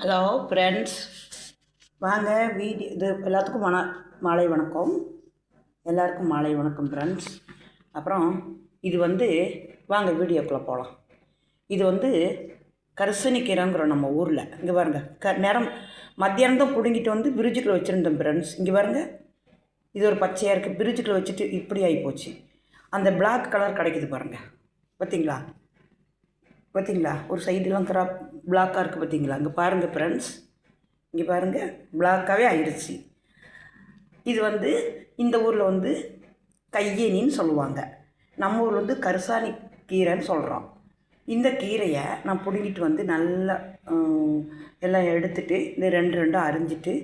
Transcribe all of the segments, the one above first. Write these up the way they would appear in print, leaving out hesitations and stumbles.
Hello friends, வாங்க இது எல்லாத்துக்கும் மாலை வணக்கம். எல்லாருக்கும் மாலை வணக்கம் ஃப்ரெண்ட்ஸ். அப்புறம் இது வாங்க வீடியோக்குள்ளே போகலாம். இது கரிசனிக்கீரைங்கிறோம் நம்ம ஊரில். இங்கே பாருங்கள், நேரம் மத்தியானம் தான் பிடுங்கிட்டு பிரிட்ஜுக்குள்ளே வச்சுருந்தோம் ஃப்ரெண்ட்ஸ். இங்கே பாருங்கள், இது ஒரு பச்சையாக இருக்குது. பிரிட்ஜுக்குள்ளே வச்சுட்டு இப்படி ஆகிப்போச்சு. அந்த பிளாக் கலர் கிடைக்குது பாருங்கள், பார்த்தீங்களா? ஒரு சைடெலாம் பிளாக்காக இருக்குது பார்த்தீங்களா? இங்கே பாருங்கள் ஃப்ரெண்ட்ஸ், இங்கே பாருங்கள், பிளாக்காகவே ஆயிடுச்சு. இது இந்த ஊரில் கையேனின்னு சொல்லுவாங்க. நம்ம ஊரில் கரிசானி கீரைன்னு சொல்கிறோம். இந்த கீரையை நான் பிடுங்கிட்டு நல்லா எல்லாம் எடுத்துகிட்டு இந்த ரெண்டு அரிஞ்சிட்டு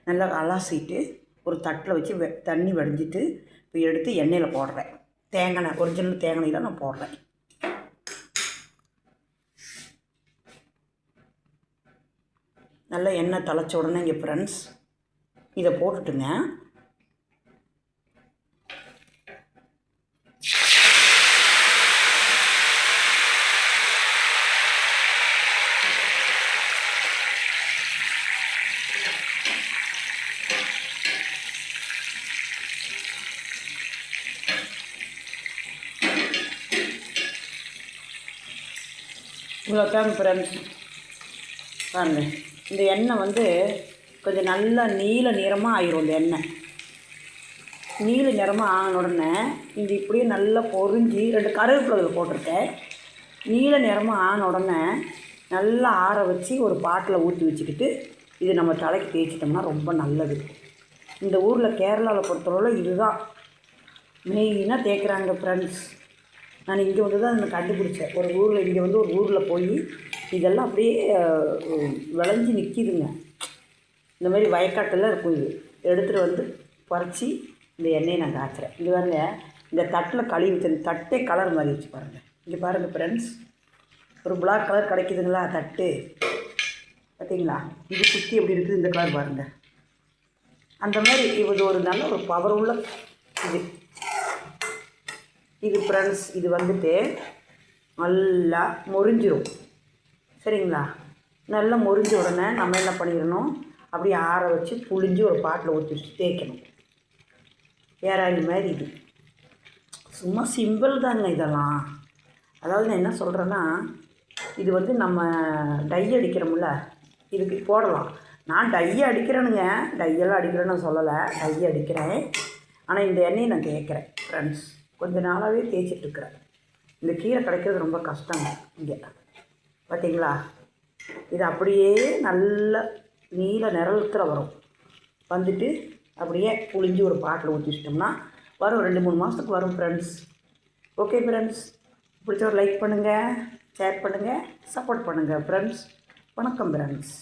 நல்லா அலாசிட்டு ஒரு தட்டில் வச்சு தண்ணி வடிஞ்சிட்டு இப்போ எடுத்து எண்ணெயில் போடுறேன். தேங்காய் ஒரிஜினல் தேங்காயில் நான் போடுறேன். நல்லா எண்ணெய் தழைச்ச உடனே இங்கே ஃப்ரெண்ட்ஸ் இதை போட்டுட்டுங்க. இவ்வளோ தான் ஃப்ரெண்ட்ஸ். பாருங்கள், இந்த எண்ணெய் கொஞ்சம் நல்லா நீல நிறமாக ஆயிரும். இந்த எண்ணெய் நீல நிறமாக ஆன உடனே இந்த இப்படியே நல்லா பொரிஞ்சு 2 கருவேப்பிலை போட்டிருக்கேன். நீல நிறமாக ஆன உடனே நல்லா ஆற வச்சு ஒரு பாட்டில் ஊற்றி வச்சுக்கிட்டு இது நம்ம தலைக்கு தேய்ச்சிட்டோம்னா ரொம்ப நல்லது. இந்த ஊரில் கேரளாவில் பொறுத்தளவில் இதுதான் மெயினாக தேய்க்கிறாங்க ஃப்ரெண்ட்ஸ். நான் இங்கே தான் நான் கண்டுபிடிச்சேன். ஒரு ஊரில் போய் இதெல்லாம் அப்படியே விளைஞ்சி நிற்கிதுங்க. இந்த மாதிரி வயக்காட்டில் இருக்கும். இது எடுத்துகிட்டு பறித்து இந்த எண்ணெயை நான் காய்ச்சுறேன். இது இந்த தட்டில் கழுவி வச்சு தட்டே கலர் மாதிரி வச்சு பாருங்கள். இங்கே பாருங்கள் ஃப்ரெண்ட்ஸ், ஒரு பிளாக் கலர் கிடைக்குதுங்களா தட்டு, பார்த்தீங்களா? இது சுற்றி எப்படி இருக்குது இந்த கலர் பாருங்கள். அந்த மாதிரி இது ஒரு நல்ல ஒரு பவர் உள்ள இது ஃப்ரெண்ட்ஸ். இது நல்லா முறிஞ்சிரும், சரிங்களா? நல்லா முறிஞ்ச உடனே நம்ம என்ன பண்ணிடணும், அப்படியே ஆற வச்சு புழிஞ்சு ஒரு பாட்டில் ஊற்றி வச்சு தேய்க்கணும். ஏராளி மாதிரி இது சும்மா சிம்பிள் தாங்க இதெல்லாம். அதாவது நான் என்ன சொல்கிறேன்னா, இது நம்ம டை அடிக்கிறோம்ல, இதுக்கு போடலாம். நான் டையை அடிக்கிறேனுங்க, டையெல்லாம் அடிக்கிறேன்னு சொல்லலை, டையை அடிக்கிறேன். ஆனால் இந்த எண்ணெயை நான் தேய்க்கிறேன் ஃப்ரெண்ட்ஸ். கொஞ்ச நாளாகவே தேய்ச்சிட்ருக்குறேன். இந்த கீரை கிடைக்கிறது ரொம்ப கஷ்டங்க இங்கே, பார்த்தீங்களா? இது அப்படியே நல்ல நீல நிறத்தில் வரும். அப்படியே புழிஞ்சு ஒரு பாட்டில் ஊற்றி வச்சிட்டோம்னா வரும். 2-3 மாதத்துக்கு வரும் ஃப்ரெண்ட்ஸ். ஓகே ஃப்ரெண்ட்ஸ், பிடிச்சவர் லைக் பண்ணுங்கள், ஷேர் பண்ணுங்கள், சப்போர்ட் பண்ணுங்கள் ஃப்ரெண்ட்ஸ். வணக்கம் ஃப்ரெண்ட்ஸ்.